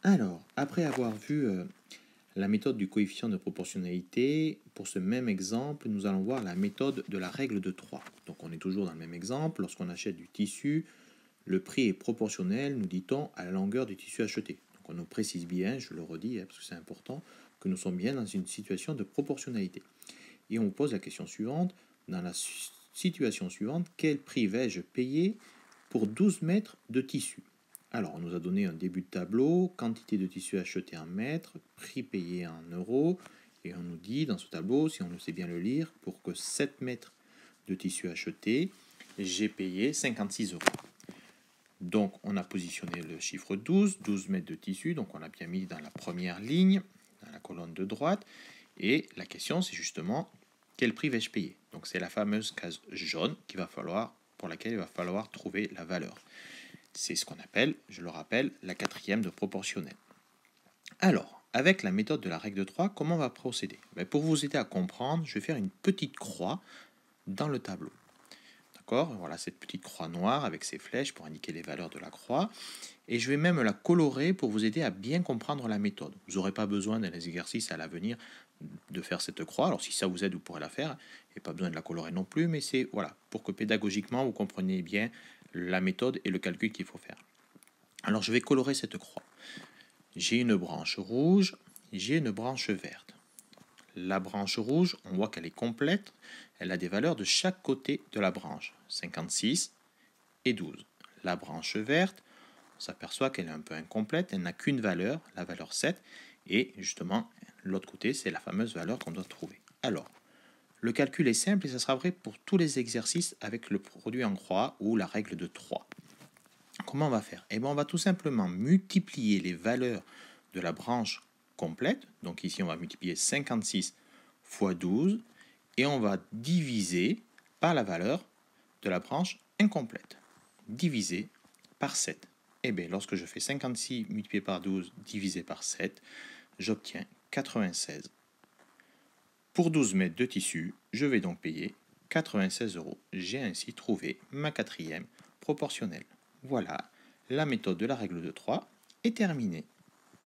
Alors, après avoir vu la méthode du coefficient de proportionnalité, pour ce même exemple, nous allons voir la méthode de la règle de 3. Donc on est toujours dans le même exemple. Lorsqu'on achète du tissu, le prix est proportionnel, nous dit-on, à la longueur du tissu acheté. Donc on nous précise bien, je le redis parce que c'est important, que nous sommes bien dans une situation de proportionnalité. Et on pose la question suivante, dans la situation suivante, quel prix vais-je payer pour 12 mètres de tissu? Alors, on nous a donné un début de tableau, quantité de tissu acheté en mètres, prix payé en euros, et on nous dit dans ce tableau, si on le sait bien le lire, pour que 7 mètres de tissu acheté, j'ai payé 56 euros. Donc, on a positionné le chiffre 12 mètres de tissu, donc on l'a bien mis dans la première ligne, dans la colonne de droite, et la question, c'est justement, quel prix vais-je payer? Donc, c'est la fameuse case jaune pour laquelle il va falloir trouver la valeur. C'est ce qu'on appelle, je le rappelle, la quatrième de proportionnel. Alors, avec la méthode de la règle de 3, comment on va procéder? Pour vous aider à comprendre, je vais faire une petite croix dans le tableau. D'accord? Voilà cette petite croix noire avec ses flèches pour indiquer les valeurs de la croix. Et je vais même la colorer pour vous aider à bien comprendre la méthode. Vous n'aurez pas besoin dans les exercices à l'avenir de faire cette croix. Alors si ça vous aide, vous pourrez la faire. Et pas besoin de la colorer non plus, mais c'est voilà, pour que pédagogiquement vous compreniez bien la méthode et le calcul qu'il faut faire. Alors je vais colorer cette croix. J'ai une branche rouge, j'ai une branche verte. La branche rouge, on voit qu'elle est complète. Elle a des valeurs de chaque côté de la branche, 56 et 12. La branche verte, on s'aperçoit qu'elle est un peu incomplète, elle n'a qu'une valeur, la valeur 7, et justement, l'autre côté, c'est la fameuse valeur qu'on doit trouver. Alors, le calcul est simple et ça sera vrai pour tous les exercices avec le produit en croix ou la règle de 3. Comment on va faire? On va tout simplement multiplier les valeurs de la branche complète. Donc ici, on va multiplier 56 fois 12 et on va diviser par la valeur de la branche incomplète. Divisé par 7. Lorsque je fais 56 multiplié par 12 divisé par 7, j'obtiens 96. Pour 12 mètres de tissu, je vais donc payer 96 euros. J'ai ainsi trouvé ma quatrième proportionnelle. Voilà, la méthode de la règle de 3 est terminée.